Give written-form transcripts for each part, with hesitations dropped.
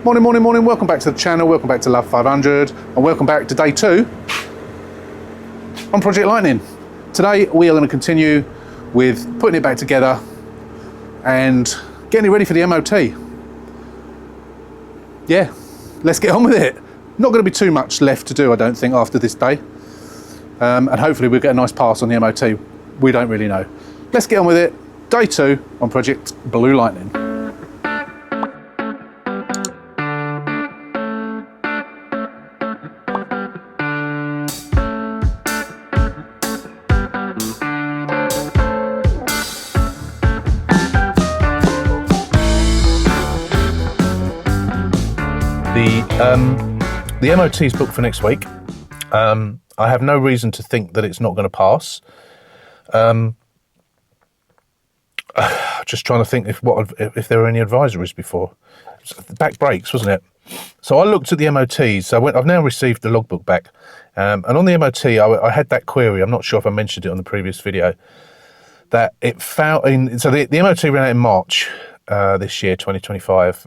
Morning, welcome back to the channel, welcome back to Love 500, and welcome back to day 2 on Project Lightning. Today we are going to continue with putting it back together and getting it ready for the MOT. Yeah, let's get on with it. Not going to be too much left to do, I don't think, after this day. And hopefully we'll get a nice pass on the MOT. We don't really know. Let's get on with it. Day 2 on Project Blue Lightning. The MOT is booked for next week. I have no reason to think that it's not going to pass. Just trying to think if there were any advisories before. Back brakes, wasn't it? So I looked at the MOTs. So I've now received the logbook back, and on the MOT, I had that query. I'm not sure if I mentioned it on the previous video. That it failed. So the MOT ran out in March this year, 2025.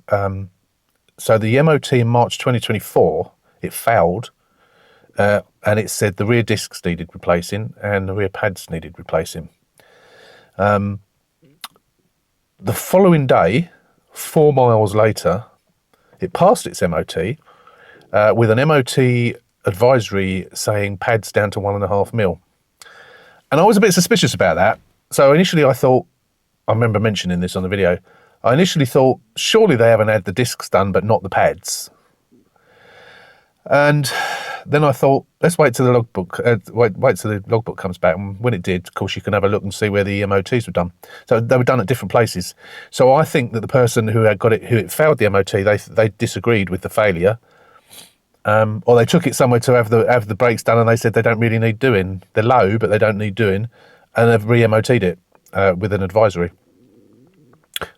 So the MOT in March 2024, it failed, and it said the rear discs needed replacing and the rear pads needed replacing. The following day, 4 miles later, it passed its MOT with an MOT advisory saying pads down to 1.5 mil. And I was a bit suspicious about that. So initially I thought, I remember mentioning this on the video, I initially thought, surely they haven't had the discs done, but not the pads. And then I thought, let's wait till the logbook, wait till the logbook comes back. And when it did, of course, you can have a look and see where the MOTs were done. So they were done at different places. So I think that the person who had got it, who it failed the MOT, they disagreed with the failure, or they took it somewhere to have the brakes done, and they said they don't really need doing. They're low, but they don't need doing, and they've re-MOT'd it with an advisory.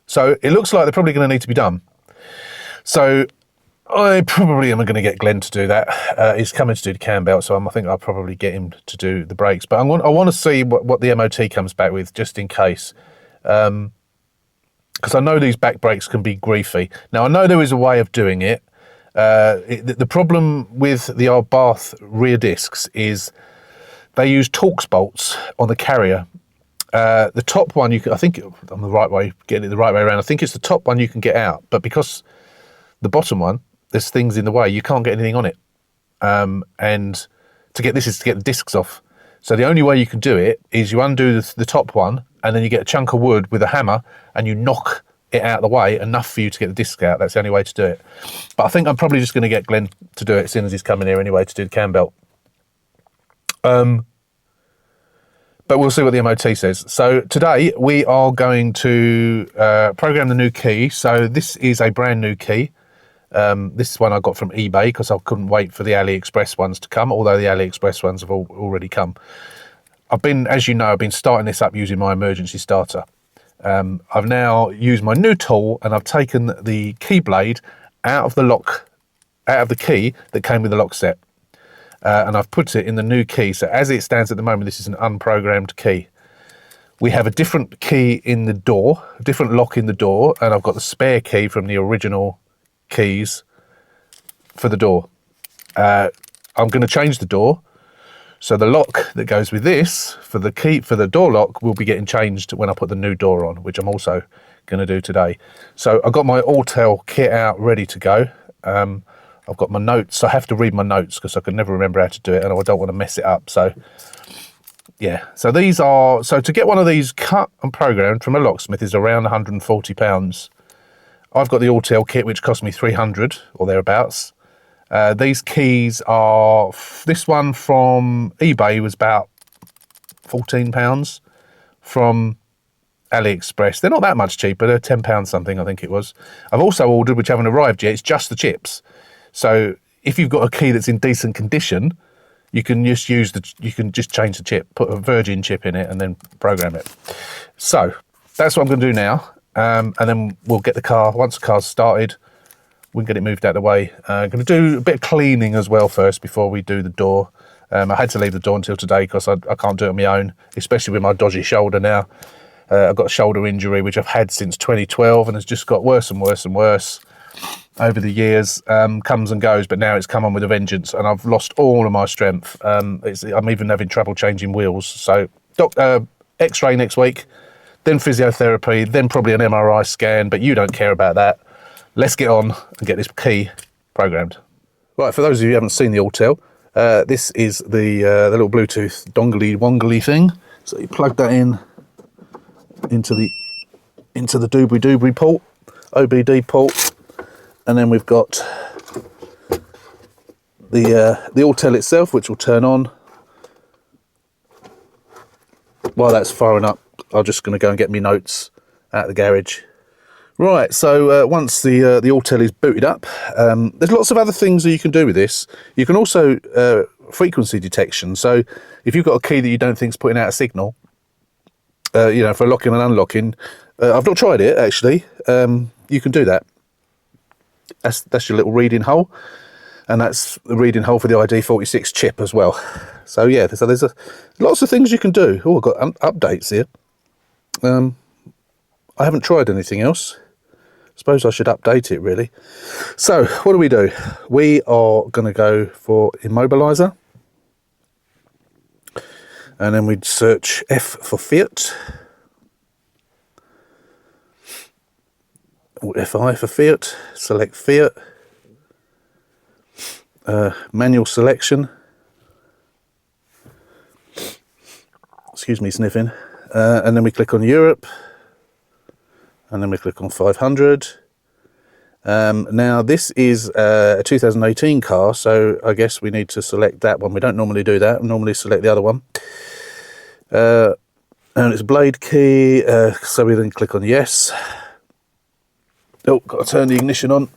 So it looks like they're probably going to need to be done. So I probably am going to get Glenn to do that. He's coming to do the cam belt, so I think I'll probably get him to do the brakes. But I want to see what the MOT comes back with, just in case. Because I know these back brakes can be griefy. Now, I know there is a way of doing it. The problem with the Abarth rear discs is they use Torx bolts on the carrier. The top one, I think I'm the right way, getting it the right way around. I think it's the top one you can get out, but because the bottom one, there's things in the way, you can't get anything on it. And to get the discs off. So the only way you can do it is you undo the top one, and then you get a chunk of wood with a hammer, and you knock it out of the way enough for you to get the discs out. That's the only way to do it. But I think I'm probably just going to get Glenn to do it as soon as he's coming here anyway to do the cam belt. But we'll see what the MOT says. So today we are going to program the new key. So this is a brand new key. This is one I got from eBay because I couldn't wait for the AliExpress ones to come, although the AliExpress ones have already come. As you know, I've been starting this up using my emergency starter. I've now used my new tool, and I've taken the key blade out of the key that came with the lock set. And I've put it in the new key. So as it stands at the moment, this is an unprogrammed key. We have a different key in the door, a different lock in the door, and I've got the spare key from the original keys for the door. I'm going to change the door. So the lock that goes with this for the key for the door lock will be getting changed when I put the new door on, which I'm also going to do today. So I've got my Autel kit out ready to go. I've got my notes. I have to read my notes because I can never remember how to do it, and I don't want to mess it up. So yeah, so to get one of these cut and programmed from a locksmith is around £140. I've got the Autel kit, which cost me 300 or thereabouts. These keys are, this one from eBay was about £14. From AliExpress, they're not that much cheaper. They're £10 something, I think it was. I've also ordered, which haven't arrived yet, it's just the chips. So if you've got a key that's in decent condition, you can just change the chip, put a virgin chip in it, and then program it. So that's what I'm going to do now, and then we'll get the car. Once the car's started, we can get it moved out of the way. I'm going to do a bit of cleaning as well first before we do the door. I had to leave the door until today because I can't do it on my own, especially with my dodgy shoulder now. I've got a shoulder injury, which I've had since 2012, and has just got worse and worse and worse. over the years comes and goes, but now it's come on with a vengeance, and I've lost all of my strength. I'm even having trouble changing wheels. So X-ray next week, then physiotherapy, then probably an MRI scan, but you don't care about that. Let's get on and get this key programmed. Right, for those of you who haven't seen the Autel, this is the little Bluetooth dongly-wongly thing. So you plug that into the doobly-doobly port, OBD port, and then we've got the Autel itself, which will turn on. While that's firing up, I'm just going to go and get me notes at the garage. Right, so once the Autel is booted up, there's lots of other things that you can do with this. You can also frequency detection. So if you've got a key that you don't think is putting out a signal, you know, for locking and unlocking, I've not tried it actually. You can do that. That's your little reading hole, and that's the reading hole for the ID46 chip as well. So yeah, so there's lots of things you can do. Oh, I've got updates here. I haven't tried anything else. Suppose I should update it really. So what do? We are going to go for immobilizer, and then we'd search F for Fiat, or FI for Fiat, select Fiat, manual selection, excuse me sniffing, and then we click on Europe, and then we click on 500. Now this is a 2018 car, so I guess we need to select that one. We don't normally do that. We normally select the other one. And it's blade key, so we then click on yes. Oh, got to turn the ignition on.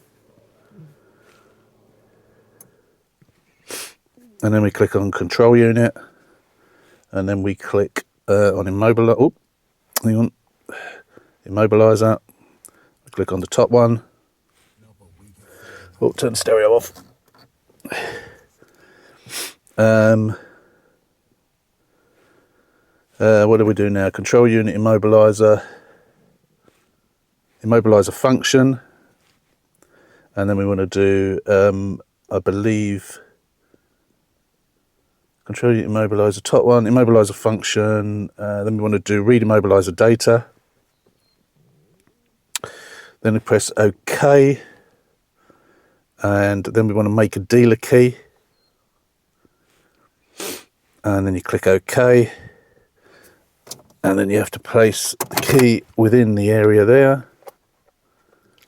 And then we click on control unit, and then we click on immobilizer. Oh, hang on. Immobilizer. Click on the top one. Oh, turn the stereo off. What do we do now? Control unit, immobilizer, immobilizer function, and then we want to do, I believe, control unit, immobilizer, top one, immobilizer function. Then we want to do read immobilizer data. Then we press OK, and then we want to make a dealer key, and then you click OK, and then you have to place the key within the area there,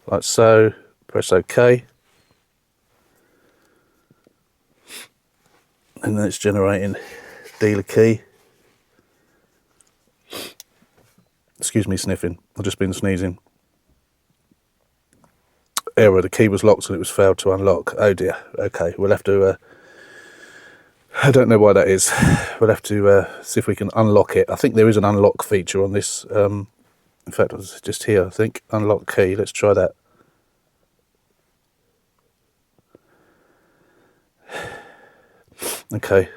like so. Press OK, and then it's generating dealer key. Excuse me sniffing, I've just been sneezing. Error, the key was locked and it was failed to unlock. Oh dear. Okay, we'll have to I don't know why that is. We'll have to see if we can unlock it. I think there is an unlock feature on this. In fact, it's just here, I think. Unlock key. Let's try that. Okay.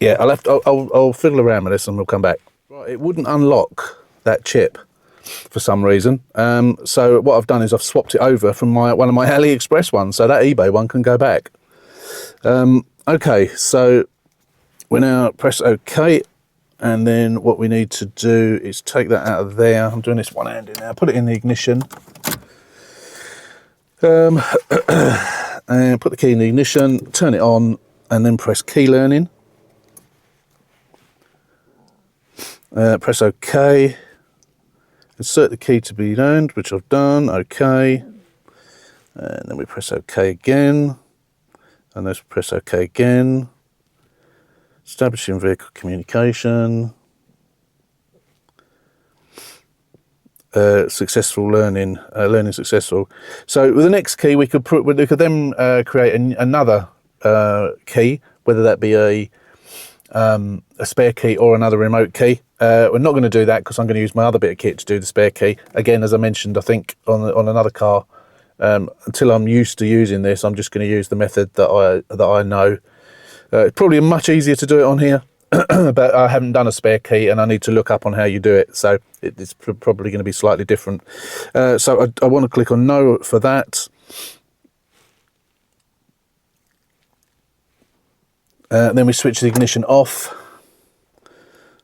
Yeah, I'll fiddle around with this and we'll come back. Right, it wouldn't unlock that chip for some reason. So what I've done is I've swapped it over from one of my AliExpress ones, so that eBay one can go back. Okay, so we now press OK, and then what we need to do is take that out of there. I'm doing this one-handed now. Put it in the ignition, and put the key in the ignition, turn it on, and then press key learning. Press OK. Insert the key to be learned, which I've done. OK, and then we press OK again. And let's press OK again. Establishing vehicle communication. Successful learning. Learning successful. So with the next key, we could then create another key, whether that be a spare key or another remote key. We're not going to do that because I'm going to use my other bit of kit to do the spare key. Again, as I mentioned, I think on another car. Until I'm used to using this, I'm just going to use the method that I know. It's probably much easier to do it on here, but I haven't done a spare key, and I need to look up on how you do it, so it's probably going to be slightly different. So I want to click on no for that. Then we switch the ignition off,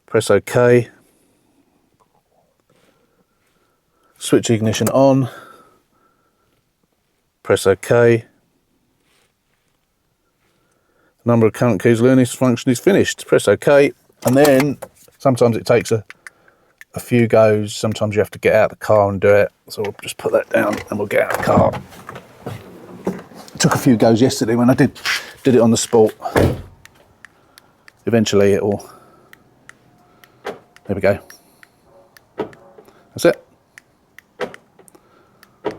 press OK, switch the ignition on, press OK. Number of current keys learning function is finished. Press OK, and then sometimes it takes a few goes. Sometimes you have to get out of the car and do it. So we'll just put that down and we'll get out of the car. It took a few goes yesterday when I did it on the Sport. Eventually it will. There we go. That's it. There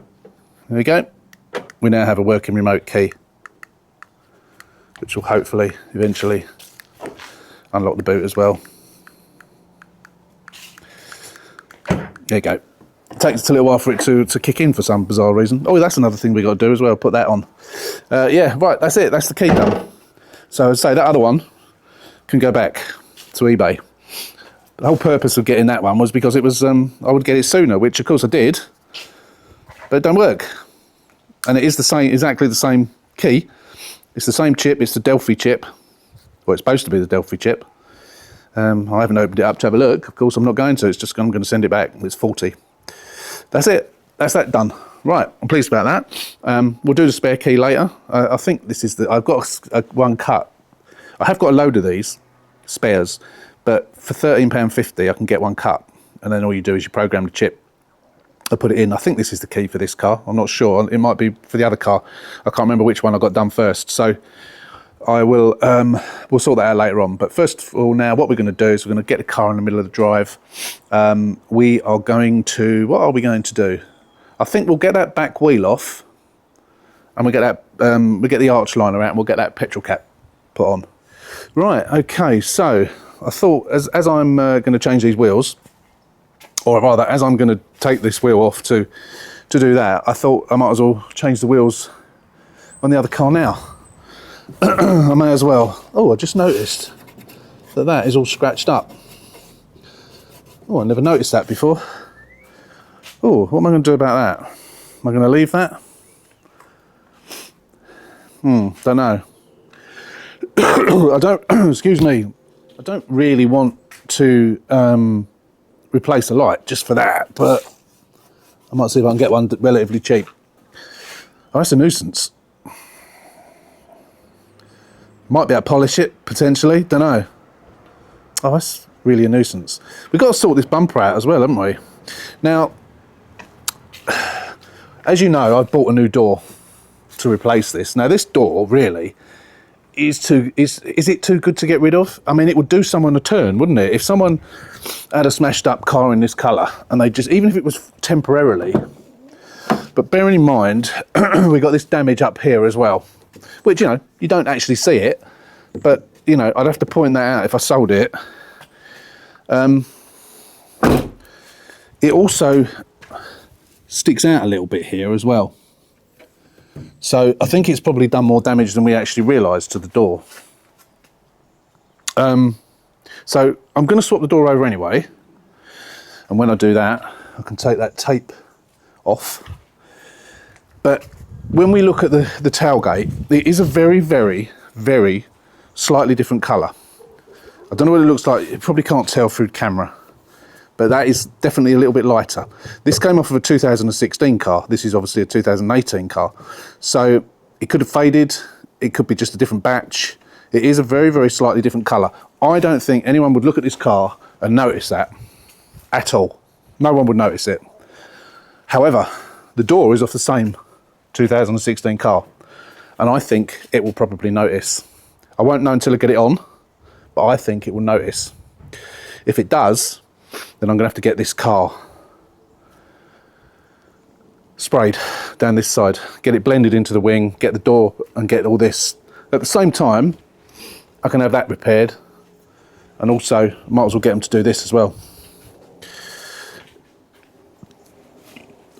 we go. We now have a working remote key, which will hopefully eventually unlock the boot as well. There you go. It takes a little while for it to kick in for some bizarre reason. Oh, that's another thing we got to do as well. Put that on. Yeah, right. That's it. That's the key done. So I'd say that other one can go back to eBay. The whole purpose of getting that one was because it was I would get it sooner, which of course I did, but it don't work. And it is the same, exactly the same key. It's the same chip. It's the Delphi chip. Well, it's supposed to be the Delphi chip. I haven't opened it up to have a look. Of course, I'm not going to. It's just I'm going to send it back. It's faulty. That's it. That's that done. Right. I'm pleased about that. We'll do the spare key later. I think this is the. I've got one cut. I have got a load of these spares, but for £13.50 I can get one cut, and then all you do is you program the chip. I put it in. I think this is the key for this car. I'm not sure. It might be for the other car. I can't remember which one I got done first. So I will. We'll sort that out later on. But first of all, now what we're going to do is we're going to get the car in the middle of the drive. We are going to. What are we going to do? I think we'll get that back wheel off, and we get that. We get the arch liner out, and we'll get that petrol cap put on. Right. Okay. So I thought as I'm going to change these wheels, or rather, as I'm going to take this wheel off to do that, I thought I might as well change the wheels on the other car now. I may as well. Oh, I just noticed that is all scratched up. Oh, I never noticed that before. Oh, what am I going to do about that? Am I going to leave that? Don't know. I don't, excuse me, I don't really want to replace a light just for that, but I might see if I can get one relatively cheap. Oh, that's a nuisance. Might be able to polish it, potentially, don't know. Oh, that's really a nuisance. We've got to sort this bumper out as well, haven't we? Now, as you know, I've bought a new door to replace this. Now, this door, really, is it too good to get rid of? I mean, it would do someone a turn, wouldn't it? If someone had a smashed up car in this colour, and they just, even if it was temporarily, but bearing in mind, we got this damage up here as well, which, you know, you don't actually see it, but, you know, I'd have to point that out if I sold it. It also sticks out a little bit here as well. So I think it's probably done more damage than we actually realised to the door. So I'm going to swap the door over anyway. And when I do that, I can take that tape off. But when we look at the tailgate, it is a very, very, very slightly different colour. I don't know what it looks like. You probably can't tell through camera. But that is definitely a little bit lighter. This came off of a 2016 car. This is obviously a 2018 car. So it could have faded. It could be just a different batch. It is a very, very slightly different colour. I don't think anyone would look at this car and notice that at all. No one would notice it. However, the door is off the same 2016 car. And I think it will probably notice. I won't know until I get it on, but I think it will notice. If it does, then I'm going to have to get this car sprayed down this side, get it blended into the wing, get the door and get all this. At the same time, I can have that repaired, and also might as well get them to do this as well.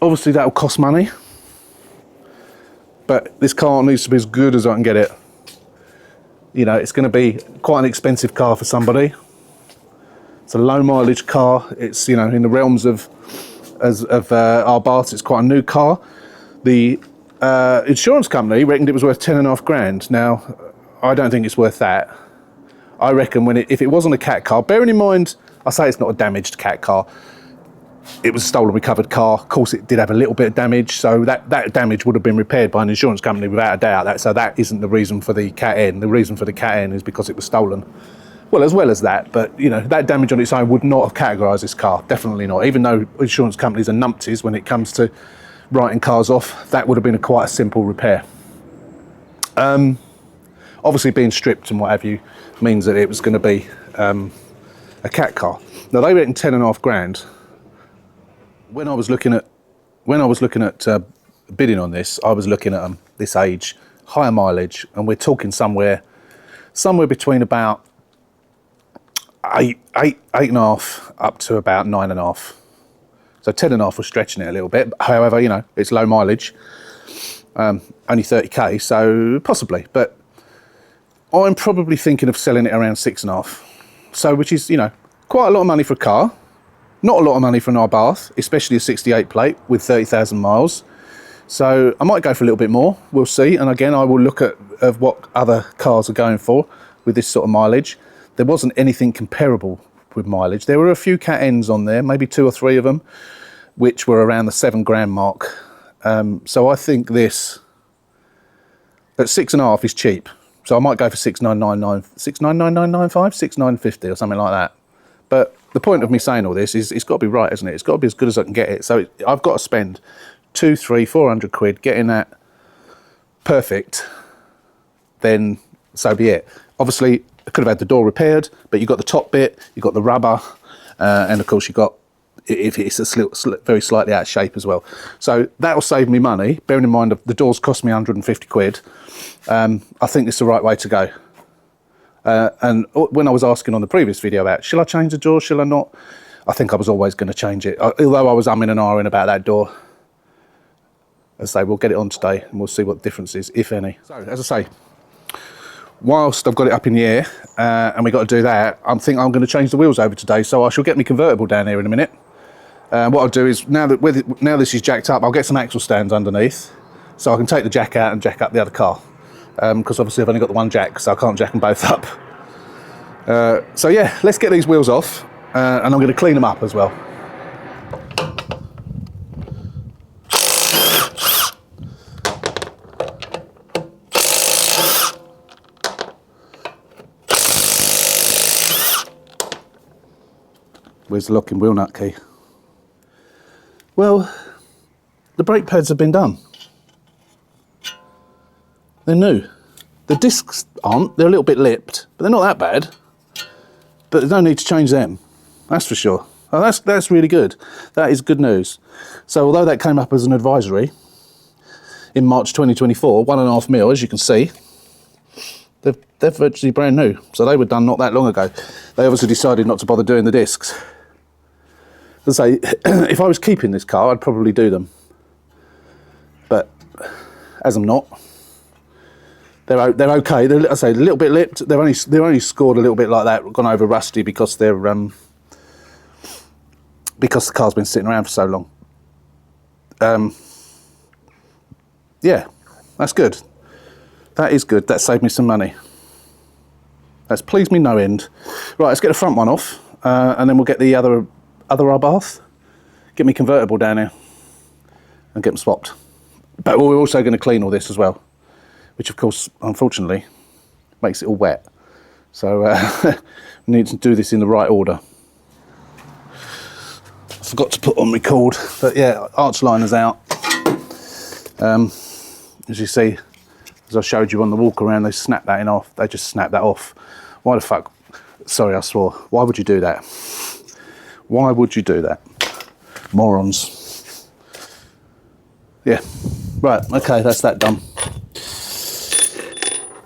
Obviously that'll cost money, but this car needs to be as good as I can get it. you know, it's going to be quite an expensive car for somebody. It's a low mileage car. It's, you know, in the realms of Abarth, it's quite a new car. The insurance company reckoned it was worth 10.5 grand. Now, I don't think it's worth that. I reckon if it wasn't a cat car, bearing in mind, I say it's not a damaged cat car. It was a stolen, recovered car. Of course, it did have a little bit of damage, so that damage would have been repaired by an insurance company without a doubt. So that isn't the reason for the cat N. The reason for the cat N is because it was stolen. Well as that, but you know, that damage on its own would not have categorised this car. Definitely not. Even though insurance companies are numpties when it comes to writing cars off, that would have been quite a simple repair. Obviously, being stripped and what have you means that it was going to be a cat car. Now they reckon 10.5 grand. When I was looking at bidding on this, I was looking at this age, higher mileage, and we're talking somewhere between about 8.5 up to about 9.5. So 10.5 was stretching it a little bit. However, you know, it's low mileage, only 30k, so possibly. But I'm probably thinking of selling it around 6.5. So, which is, you know, quite a lot of money for a car. Not a lot of money for an Abarth, especially a 68 plate with 30,000 miles. So I might go for a little bit more. We'll see. And again, I will look at what other cars are going for with this sort of mileage. There wasn't anything comparable with mileage. There were a few Cat N's on there, maybe 2 or 3 of them, which were around the 7 grand mark. So I think this at 6.5 is cheap. So I might go for 6,999.95, 6,950 or something like that. But the point of me saying all this is it's got to be right, isn't it? It's got to be as good as I can get it. So I've got to spend 200, 300, 400 quid getting that perfect, then so be it. Obviously, I could have had the door repaired, but you've got the top bit, you've got the rubber, and of course you've got, if it's very slightly out of shape as well. So that'll save me money, bearing in mind the doors cost me 150 quid. I think it's the right way to go. And when I was asking on the previous video about, shall I change the door, shall I not? I think I was always going to change it. Although I was umming and ahhing about that door. As I say, we'll get it on today and we'll see what the difference is, if any. So, as I say, whilst I've got it up in the air and we've got to do that, I think I'm going to change the wheels over today. So I shall get my convertible down here in a minute. What I'll do is, now this is jacked up, I'll get some axle stands underneath so I can take the jack out and jack up the other car. Because obviously I've only got the one jack, so I can't jack them both up. So yeah, let's get these wheels off, and I'm going to clean them up as well. Where's the locking wheel nut key? Well, the brake pads have been done. They're new. The discs aren't, they're a little bit lipped, but they're not that bad. But there's no need to change them, that's for sure. Oh, that's really good. That is good news. So although that came up as an advisory in March 2024, 1.5 mil, as you can see, they're virtually brand new. So they were done not that long ago. They obviously decided not to bother doing the discs. As I say, if I was keeping this car, I'd probably do them. But as I'm not, they're okay. I say a little bit lipped. They're only scored a little bit like that, gone over rusty because they're because the car's been sitting around for so long. Yeah, that's good. That is good. That saved me some money. That's pleased me no end. Right, let's get the front one off, and then we'll get the other Abarth. Get me convertible down here and get them swapped. But we're also going to clean all this as well, which of course, unfortunately, makes it all wet. So we need to do this in the right order. I forgot to put on record, but yeah, arch liner's out. As you see, as I showed you on the walk around, they snapped that off. They just snapped that off. Why the fuck? Sorry, I swore. Why would you do that? Why would you do that? Morons. Yeah. Right, okay, that's that done.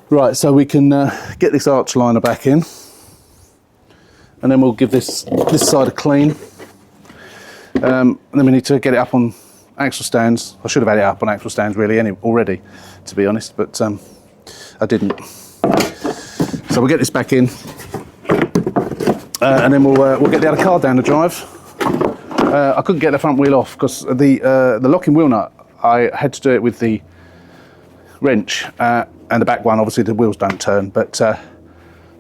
Right, so we can get this arch liner back in, and then we'll give this side a clean. And then we need to get it up on axle stands. I should have had it up on axle stands really already, to be honest, but I didn't. So we'll get this back in, and then we'll get the other car down the drive. I couldn't get the front wheel off because the locking wheel nut, I had to do it with the wrench, and the back one, obviously the wheels don't turn, but the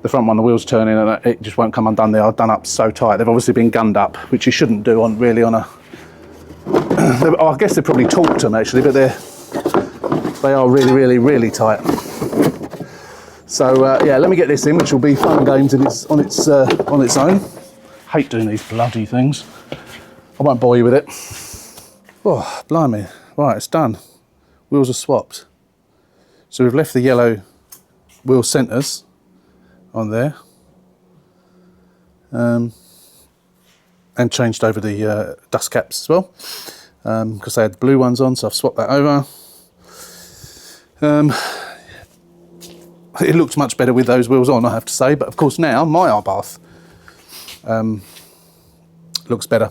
front one, the wheels turning, and it just won't come undone. They are done up so tight. They've obviously been gunned up, which you shouldn't do on a. I guess they probably torqued them actually, but they are really, really, really tight. So yeah, let me get this in, which will be fun and games on its own. Hate doing these bloody things. I won't bore you with it. Oh, blimey! Right, it's done. Wheels are swapped. So we've left the yellow wheel centres on there, and changed over the dust caps as well, because they had the blue ones on, so I've swapped that over. It looks much better with those wheels on, I have to say, but of course now my Abarth looks better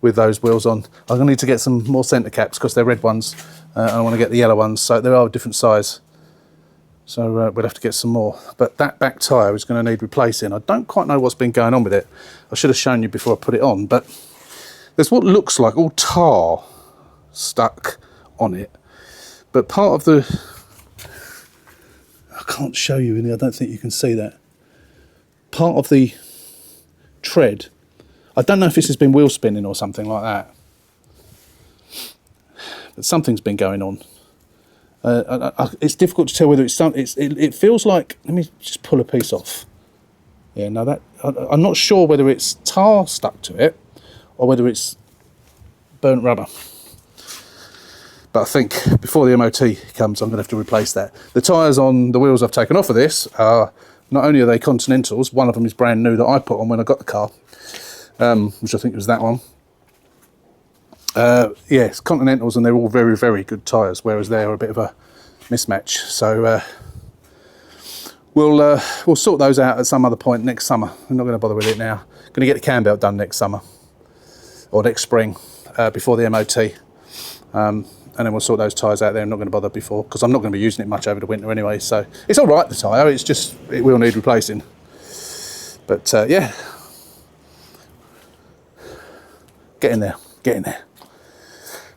with those wheels on. I'm going to need to get some more centre caps because they're red ones, and I want to get the yellow ones, so they are a different size. So we'll have to get some more. But that back tyre is going to need replacing. I don't quite know what's been going on with it. I should have shown you before I put it on, but there's what looks like all tar stuck on it. But part of the... I can't show you any, I don't think you can see that. Part of the tread, I don't know if this has been wheel spinning or something like that, but something's been going on. It's difficult to tell whether it's something. It feels like, let me just pull a piece off. Yeah, no, that I'm not sure whether it's tar stuck to it or whether it's burnt rubber. But I think before the MOT comes, I'm going to have to replace that. The tyres on the wheels I've taken off of this are, not only are they Continentals, one of them is brand new that I put on when I got the car, which I think was that one. Yeah, it's Continentals, and they're all very, very good tyres, whereas they're a bit of a mismatch. So we'll sort those out at some other point next summer. I'm not going to bother with it now. Going to get the cam belt done next summer or next spring before the MOT. And then we'll sort those tyres out there. I'm not going to bother before because I'm not going to be using it much over the winter anyway. So it's all right, the tyre. It's just, it will need replacing. But yeah, get in there, get in there.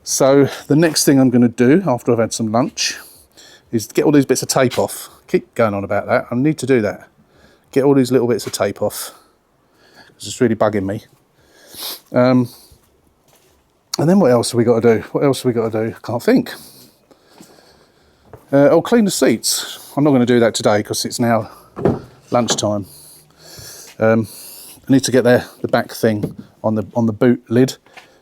So the next thing I'm going to do after I've had some lunch is get all these bits of tape off. Keep going on about that. I need to do that. Get all these little bits of tape off. It's really bugging me. And then what else have we got to do? What else have we got to do? Can't think. I'll clean the seats. I'm not going to do that today because it's now lunchtime. I need to get the back thing on the boot lid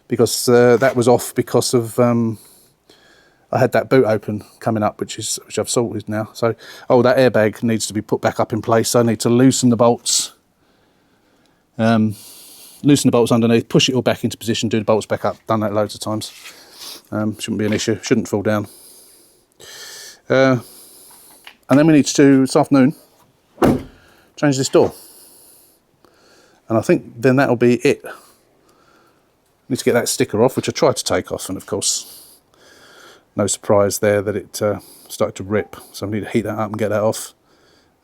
because that was off because of I had that boot open coming up, which I've sorted now. So that airbag needs to be put back up in place. So I need to loosen the bolts. Loosen the bolts underneath, push it all back into position, do the bolts back up. Done that loads of times. Shouldn't be an issue, shouldn't fall down. And then we need to, this afternoon, change this door. And I think then that'll be it. Need to get that sticker off, which I tried to take off, and of course, no surprise there that it started to rip. So I need to heat that up and get that off.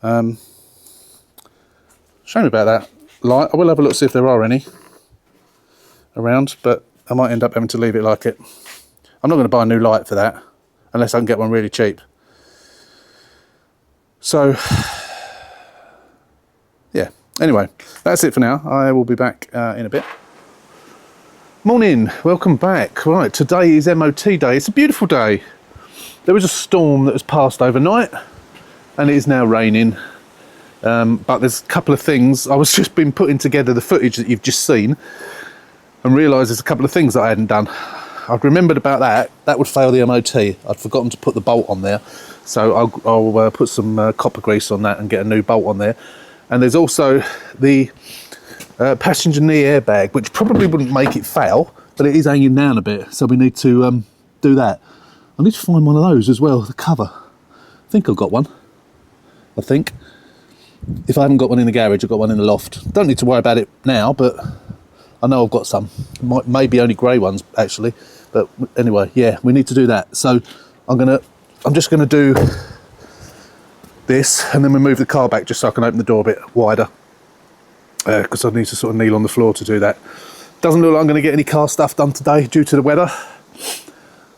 Shame about that light. I will have a look, see if there are any around, but I might end up having to leave it like it. I'm not going to buy a new light for that unless I can get one really cheap. So yeah, anyway, that's it for now. I will be back in a bit. Morning, welcome back. Right, today is MOT day. It's a beautiful day. There was a storm that has passed overnight and it is now raining. But there's a couple of things. I was just been putting together the footage that you've just seen and realised there's a couple of things that I hadn't done. I'd remembered about that. That would fail the MOT. I'd forgotten to put the bolt on there. So I'll put some copper grease on that and get a new bolt on there. And there's also the passenger knee airbag, which probably wouldn't make it fail, but it is hanging down a bit. So we need to do that. I need to find one of those as well, the cover. I think I've got one. I think. If I haven't got one in the garage, I've got one in the loft. Don't need to worry about it now, but I know I've got some. Maybe only grey ones, actually. But anyway, yeah, we need to do that. So I'm just gonna do this, and then we move the car back just so I can open the door a bit wider, because I need to sort of kneel on the floor to do that. Doesn't look like I'm going to get any car stuff done today due to the weather,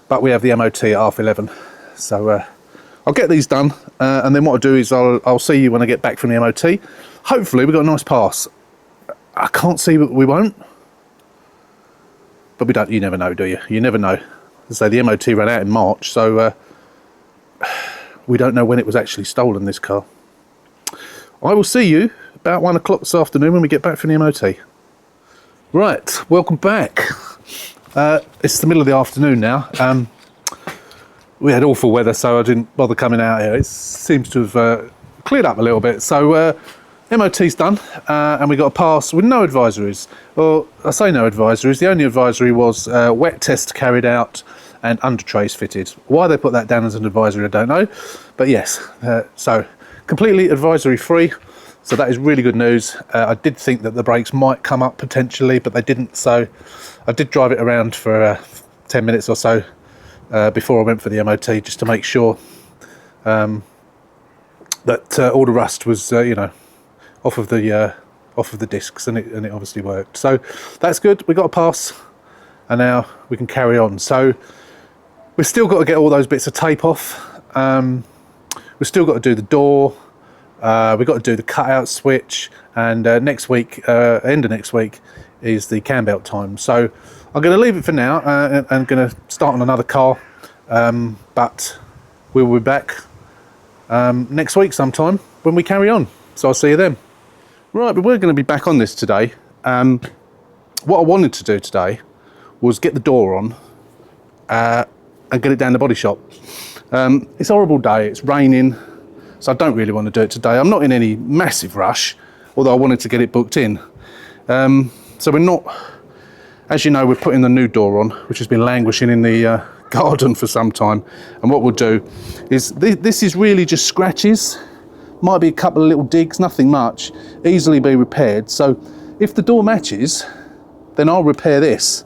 but we have the MOT at 11:30, so I'll get these done, and then what I'll do is I'll see you when I get back from the MOT. Hopefully we've got a nice pass. I can't see that we won't, but we don't. You never know, do you? You never know. So the MOT ran out in March, so we don't know when it was actually stolen, this car. I will see you about 1 o'clock this afternoon when we get back from the MOT. Right, welcome back. It's the middle of the afternoon now. We had awful weather, so I didn't bother coming out here. It seems to have cleared up a little bit. So MOT's done, and we got a pass with no advisories. Well, I say no advisories. The only advisory was wet test carried out and under trays fitted. Why they put that down as an advisory, I don't know. But yes, so completely advisory free. So that is really good news. I did think that the brakes might come up potentially, but they didn't. So I did drive it around for 10 minutes or so before I went for the MOT, just to make sure that all the rust was, you know, off of the discs, and it obviously worked. So that's good. We got a pass, and now we can carry on. So we've still got to get all those bits of tape off. We've still got to do the door. We've got to do the cutout switch, and next week, end of next week, is the cam belt time. So I'm going to leave it for now, and I'm going to start on another car, but we will be back next week sometime when we carry on. So I'll see you then. Right, but we're going to be back on this today. What I wanted to do today was get the door on and get it down the body shop. It's a horrible day, it's raining, so I don't really want to do it today. I'm not in any massive rush, although I wanted to get it booked in. So we're not, as you know, we're putting the new door on, which has been languishing in the garden for some time. And what we'll do is, this is really just scratches. Might be a couple of little digs, nothing much, easily be repaired. So if the door matches, then I'll repair this.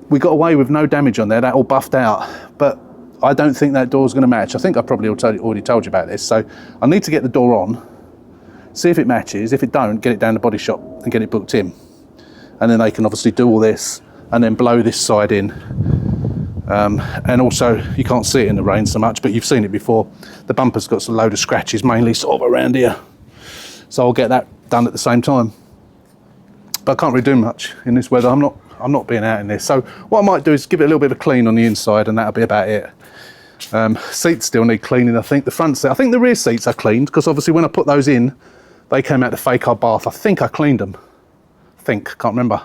We got away with no damage on there, that all buffed out, but I don't think that door's going to match. I think I probably already told you about this. So I need to get the door on, see if it matches. If it don't, get it down the body shop and get it booked in. And then they can obviously do all this and then blow this side in. And also, you can't see it in the rain so much, but you've seen it before. The bumper's got a load of scratches, mainly sort of around here. So I'll get that done at the same time. But I can't really do much in this weather. I'm not being out in this. So what I might do is give it a little bit of a clean on the inside, and that'll be about it. Seats still need cleaning, I think. The front seat, I think the rear seats are cleaned, because obviously when I put those in, they came out the fake Abarth. I think I cleaned them. Can't remember.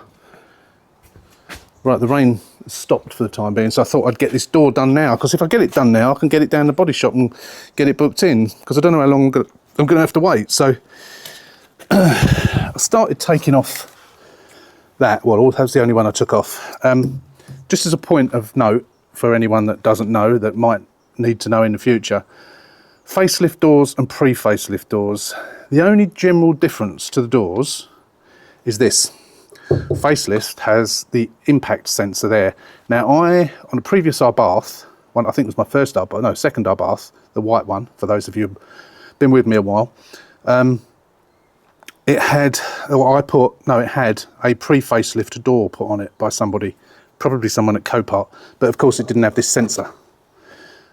Right, the rain stopped for the time being, so I thought I'd get this door done now, because if I get it done now, I can get it down the body shop and get it booked in, because I don't know how long I'm going to have to wait. So I started taking off that. Well, that was the only one I took off. Just as a point of note for anyone that doesn't know, that might need to know in the future, facelift doors and pre-facelift doors, the only general difference to the doors is this. Facelift has the impact sensor there. Now on a previous Abarth, one I think was my first Abarth, no, second Abarth, the white one, for those of you who've been with me a while, it had a pre-facelift door put on it by somebody, probably someone at Copart, but of course it didn't have this sensor.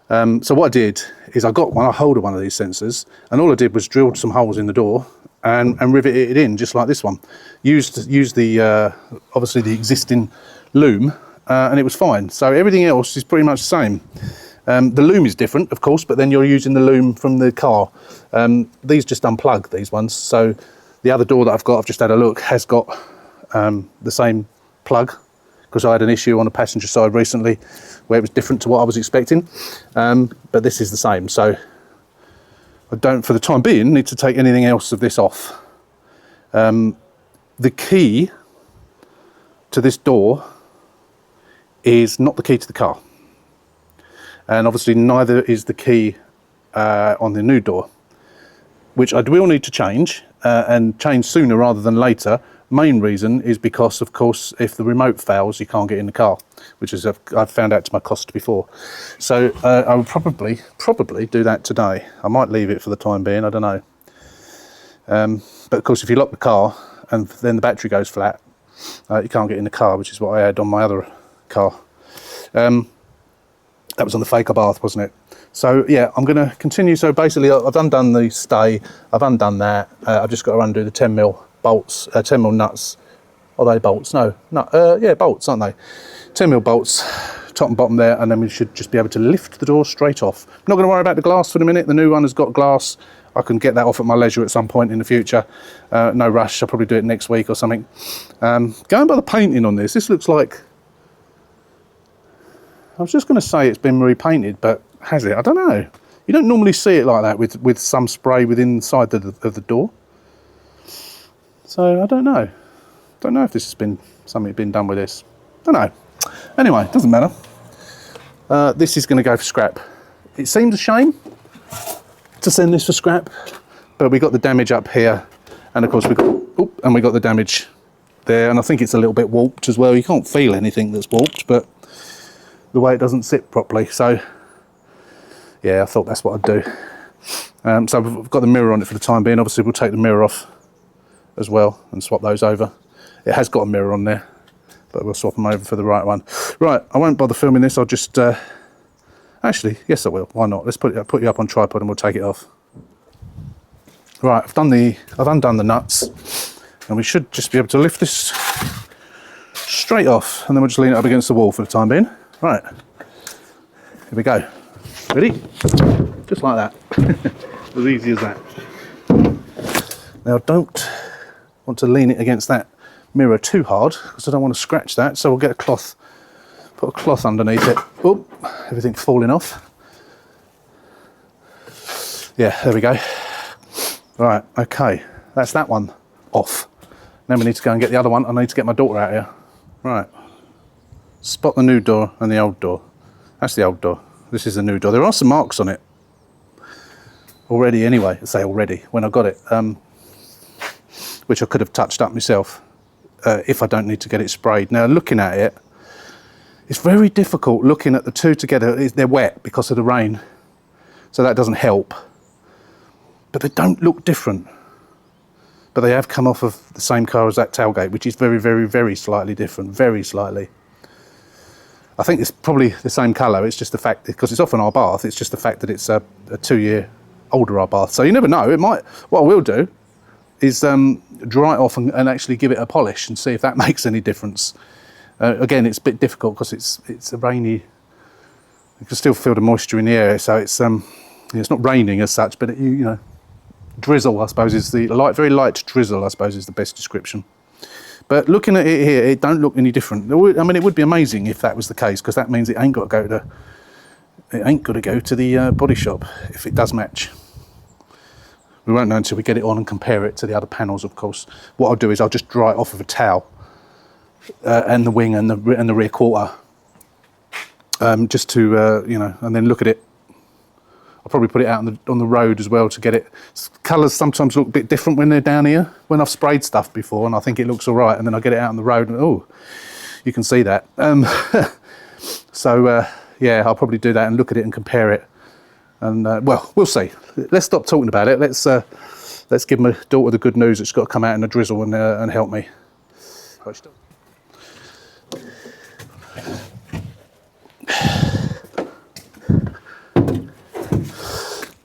So what I did is I got a hold of one of these sensors, and all I did was drilled some holes in the door and riveted it in just like this one. Used the obviously the existing loom, and it was fine. So everything else is pretty much the same. The loom is different, of course, but then you're using the loom from the car. These just unplug, these ones. So the other door that I've just had a look, has got the same plug, because I had an issue on the passenger side recently where it was different to what I was expecting. But this is the same. So I don't, for the time being, need to take anything else of this off. The key to this door is not the key to the car. And obviously neither is the key on the new door, which I will need to change, and change sooner rather than later. Main reason is because, of course, if the remote fails, you can't get in the car, which is I've found out to my cost before. So I will probably do that today. I might leave it for the time being, I don't know. But of course, if you lock the car and then the battery goes flat, you can't get in the car, which is what I had on my other car. That was on the fake Abarth, wasn't it? So yeah, I'm going to continue. So basically, I've undone the stay, I've undone that. I've just got to undo the 10mm bolts, 10mm nuts. Are they bolts? No, yeah, bolts, aren't they? 10mm bolts, top and bottom there, and then we should just be able to lift the door straight off. I'm not going to worry about the glass for the minute. The new one has got glass. I can get that off at my leisure at some point in the future. No rush. I'll probably do it next week or something. Going by the painting on this looks like, I was just going to say it's been repainted, but has it? I don't know. You don't normally see it like that with some spray within inside of the door. So I don't know. Don't know if this has been something been done with this. Don't know. Anyway, doesn't matter. This is going to go for scrap. It seems a shame to send this for scrap, but we got the damage up here, and of course we got the damage there, and I think it's a little bit warped as well. You can't feel anything that's warped, but the way it doesn't sit properly. So yeah, I thought that's what I'd do. So we've got the mirror on it for the time being. Obviously we'll take the mirror off as well and swap those over. It has got a mirror on there, but we'll swap them over for the right one. Right, I won't bother filming this. I'll just actually, yes I will, why not? Let's put you up on tripod and we'll take it off. Right, I've undone the nuts, and we should just be able to lift this straight off, and then we'll just lean it up against the wall for the time being. Right, here we go. Ready? Just like that. As easy as that. Now I don't want to lean it against that mirror too hard, because I don't want to scratch that, so we'll get a cloth, put a cloth underneath it. Oh, everything falling off. Yeah, there we go. Right, okay, that's that one off. Now we need to go and get the other one. I need to get my daughter out here. Right, spot the new door and the old door. That's the old door. This is the new door. There are some marks on it already anyway. I say already, when I got it, which I could have touched up myself if I don't need to get it sprayed. Now looking at it, it's very difficult looking at the two together. They're wet because of the rain, so that doesn't help. But they don't look different. But they have come off of the same car as that tailgate, which is very, very, very slightly different, very slightly. I think it's probably the same colour. It's just the fact, because it's off an Abarth, it's just the fact that it's a 2-year older Abarth. So you never know. It might. What I will do is dry it off and actually give it a polish and see if that makes any difference. Again, it's a bit difficult because it's a rainy. You can still feel the moisture in the air, so it's not raining as such, but you know, drizzle I suppose is the very light drizzle I suppose is the best description. But looking at it here, it don't look any different. I mean, it would be amazing if that was the case, because that means it ain't got to go to the body shop if it does match. We won't know until we get it on and compare it to the other panels, of course. What I'll do is I'll just dry it off with a towel and the wing and the rear quarter, just to you know, and then look at it. I'll probably put it out on the road as well to get it. Colours sometimes look a bit different when they're down here. When I've sprayed stuff before and I think it looks all right, and then I get it out on the road and oh, you can see that. So yeah, I'll probably do that and look at it and compare it. And well, we'll see. Let's stop talking about it. Let's give my daughter the good news that she's got to come out in a drizzle and help me.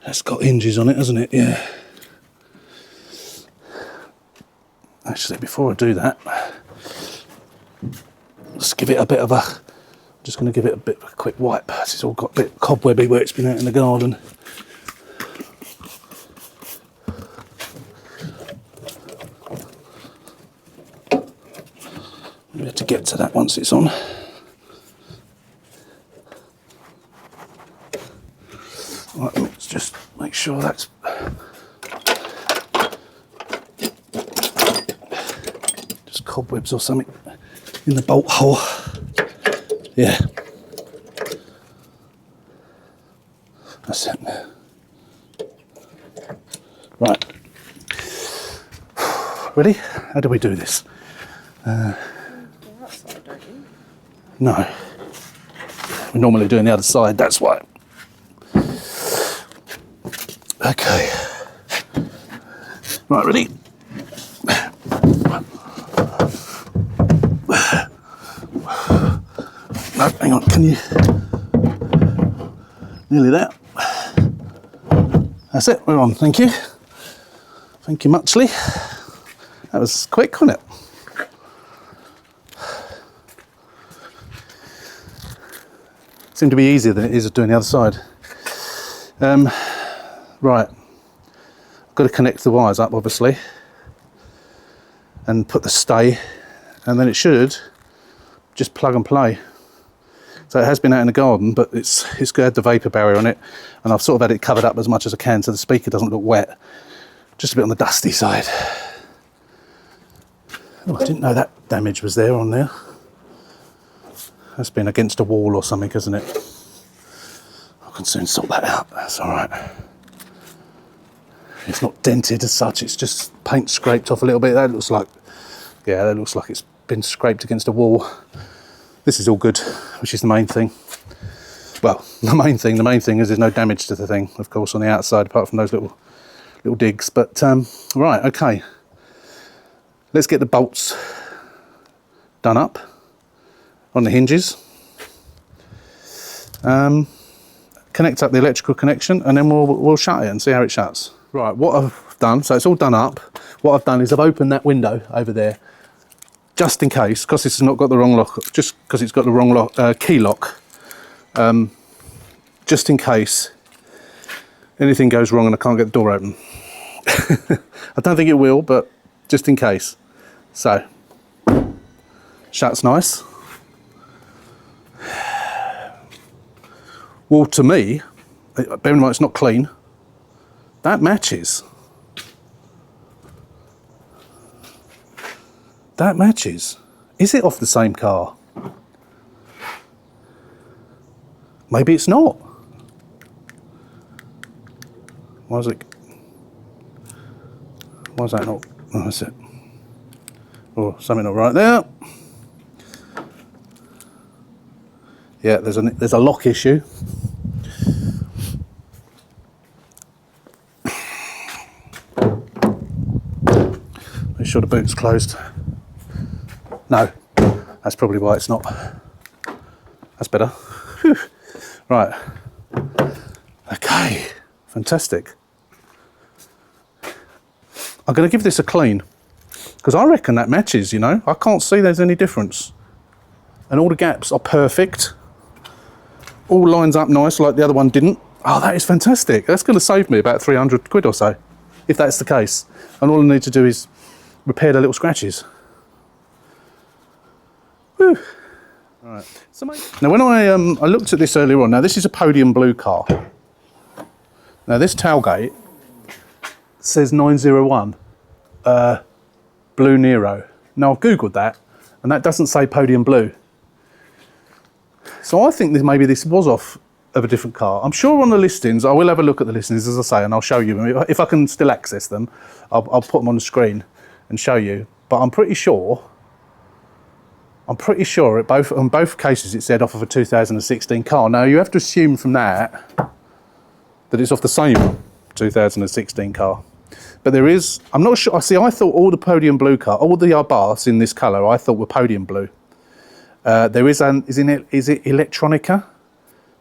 That's got hinges on it, hasn't it? Yeah. Actually, before I do that, let's give it a bit of a. Just going to give it a bit of a quick wipe. It's all got a bit cobwebby where it's been out in the garden. We have to get to that once it's on. Right, let's just make sure that's just cobwebs or something in the bolt hole. Yeah, that's it. Right, ready? How do we do this? That side, don't you? No. We're normally doing the other side, that's why. Okay. Right, ready? No, hang on, can you? Nearly there. That's it, we're on, thank you. Thank you muchly. That was quick, wasn't it? Seemed to be easier than it is doing the other side. Right, I've got to connect the wires up, obviously, and put the stay, and then it should just plug and play. So it has been out in the garden, but it's got the vapor barrier on it, and I've sort of had it covered up as much as I can so the speaker doesn't look wet. Just a bit on the dusty side. Oh, I didn't know that damage was there on there. That's been against a wall or something, isn't it? I can soon sort that out, that's all right. It's not dented as such, it's just paint scraped off a little bit. That looks like, yeah, that looks like it's been scraped against a wall. This is all good, which is the main thing. Well, the main thing is there's no damage to the thing, of course, on the outside, apart from those little digs. But, right, okay. Let's get the bolts done up on the hinges. Connect up the electrical connection, and then we'll shut it and see how it shuts. Right, what I've done, so it's all done up. What I've done is I've opened that window over there, just in case, because it's not got the wrong lock, just because it's got the wrong lock, key lock, just in case anything goes wrong and I can't get the door open. I don't think it will, but just in case. So, shuts nice. Well, to me, bear in mind it's not clean, that matches. That matches. Is it off the same car? Maybe it's not. Why is that not? Oh, that's it. Oh, something not right there. Yeah, there's a lock issue. Make sure the boot's closed. No, that's probably why it's not. That's better. Whew. Right. Okay, fantastic. I'm going to give this a clean, because I reckon that matches, you know. I can't see there's any difference. And all the gaps are perfect. All lines up nice like the other one didn't. Oh, that is fantastic. That's going to save me about 300 quid or so, if that's the case. And all I need to do is repair the little scratches. Whew. Right. So now when I looked at this earlier on, now this is a podium blue car. Now this tailgate says 901 Blue Nero. Now I've googled that and that doesn't say podium blue. So I think maybe this was off of a different car. I'm sure on the listings, I will have a look at the listings as I say, and I'll show you. If I can still access them, I'll put them on the screen and show you. But I'm pretty sure on both cases it said off of a 2016 car. Now you have to assume from that it's off the same 2016 car. But there is, I'm not sure, see I thought all the podium blue all the Abarths in this colour I thought were podium blue. There is is it Electronica?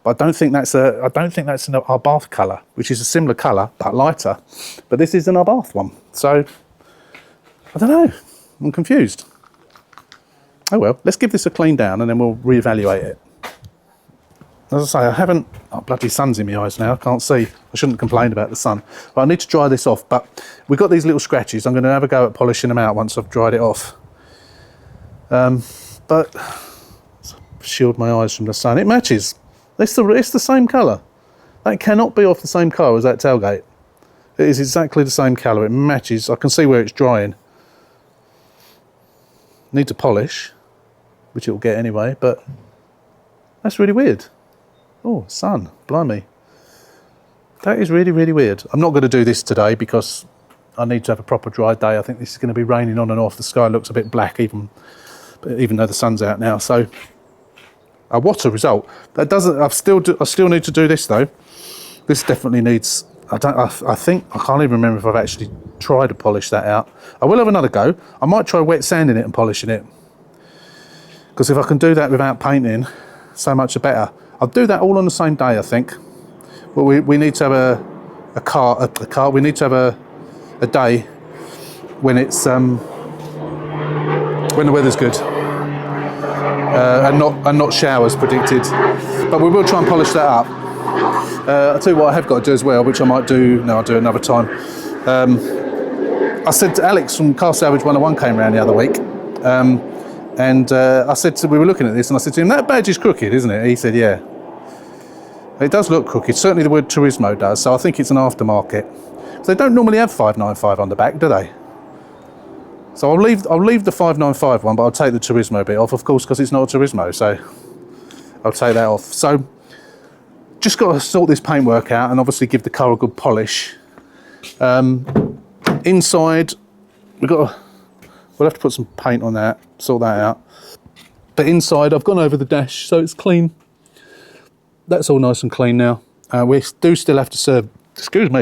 But I don't think that's an Abarth colour, which is a similar colour, but lighter. But this is an Abarth one. So, I don't know, I'm confused. Oh well, let's give this a clean down and then we'll reevaluate it. As I say, I haven't, oh bloody sun's in my eyes now, I can't see. I shouldn't complain about the sun. But I need to dry this off, but we've got these little scratches. I'm going to have a go at polishing them out once I've dried it off. But, shield my eyes from the sun. It matches. It's the same colour. That cannot be off the same car as that tailgate. It is exactly the same colour. It matches. I can see where it's drying. Need to polish, which it'll get anyway, but that's really weird. Oh, sun, blimey. That is really, really weird. I'm not going to do this today because I need to have a proper dry day. I think this is going to be raining on and off. The sky looks a bit black even though the sun's out now. So what a result. That doesn't, I still need to do this though. This definitely needs, I think, I can't even remember if I've actually tried to polish that out. I will have another go. I might try wet sanding it and polishing it. Because if I can do that without painting, so much the better. I'll do that all on the same day, I think. But we need to have a car. We need to have a day when it's when the weather's good and not showers predicted. But we will try and polish that up. I'll tell you what I have got to do as well, which I might do. No, I'll do it another time. I said to Alex from Car Salvage 101 came around the other week. And I said we were looking at this, and I said to him, that badge is crooked, isn't it? He said, yeah. It does look crooked. Certainly the word Turismo does, so I think it's an aftermarket. So they don't normally have 595 on the back, do they? So I'll leave the 595 one, but I'll take the Turismo bit off, of course, because it's not a Turismo, so I'll take that off. So just got to sort this paintwork out and obviously give the car a good polish. Inside, we'll have to put some paint on that, sort that out. But inside, I've gone over the dash, so it's clean. That's all nice and clean now. We do still have to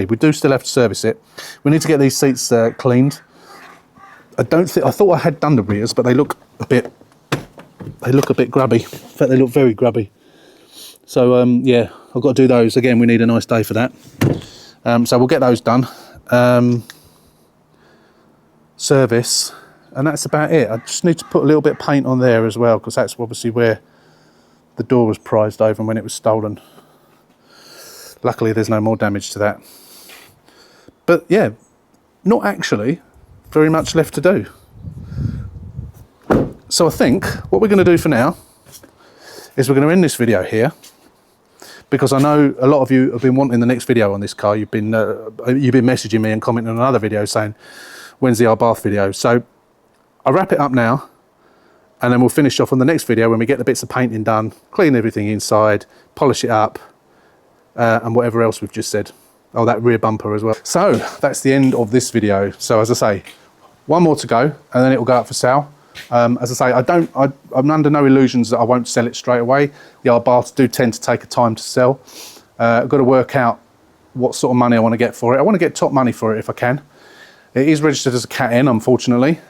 we do still have to service it. We need to get these seats cleaned. I thought I had done the rears, but they look a bit grubby. In fact, they look very grubby. So yeah, I've got to do those. Again, we need a nice day for that. So we'll get those done. Service. And that's about it. I just need to put a little bit of paint on there as well, because that's obviously where the door was prized open when it was stolen. Luckily, there's no more damage to that. But yeah, not actually very much left to do. So I think what we're going to do for now is we're going to end this video here, because I know a lot of you have been wanting the next video on this car. You've been messaging me and commenting on another video saying, when's the Abarth video? So I'll wrap it up now, and then we'll finish off on the next video when we get the bits of painting done, clean everything inside, polish it up, and whatever else we've just said. Oh, that rear bumper as well. So that's the end of this video. So as I say, one more to go, and then it will go up for sale. As I say, I'm under no illusions that I won't sell it straight away. The Abarths do tend to take a time to sell. I've got to work out what sort of money I want to get for it. I want to get top money for it if I can. It is registered as a Cat N, unfortunately.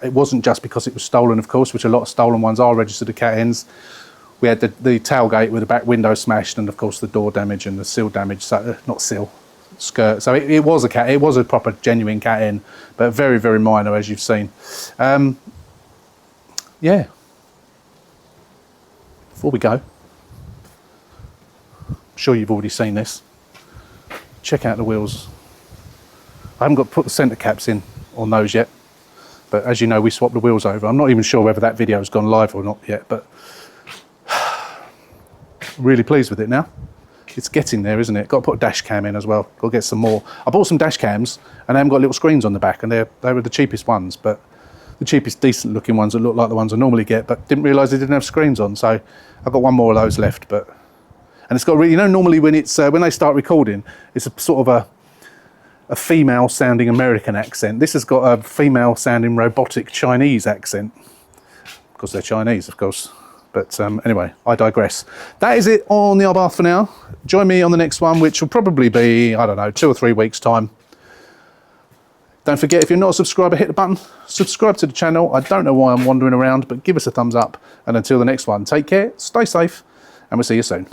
It wasn't just because it was stolen, of course, which a lot of stolen ones are registered as Cat Ns. We had the tailgate with the back window smashed, and of course the door damage and the sill damage. So not sill, skirt. So it was a Cat. It was a proper genuine Cat N, but very, very minor, as you've seen. Yeah. Before we go, I'm sure you've already seen this. Check out the wheels. I haven't got to put the centre caps in on those yet, but as you know, we swapped the wheels over. I'm not even sure whether that video has gone live or not yet, but really pleased with it now. It's getting there, isn't it? Got to put a dash cam in as well. Got to get some more. I bought some dash cams and they haven't got little screens on the back, and they were the cheapest ones, but the cheapest decent looking ones that look like the ones I normally get, but didn't realise they didn't have screens on. So I've got one more of those left, and it's got really, you know, normally when it's when they start recording, it's a sort of a female sounding American accent. This has got a female sounding robotic Chinese accent, because they're Chinese, of course. But anyway, I digress. That is it on the Abarth for now. Join me on the next one, which will probably be, I don't know, 2 or 3 weeks time. Don't forget, if you're not a subscriber, hit the button, subscribe to the channel. I don't know why I'm wandering around, but give us a thumbs up. And until the next one, take care, stay safe, and we'll see you soon.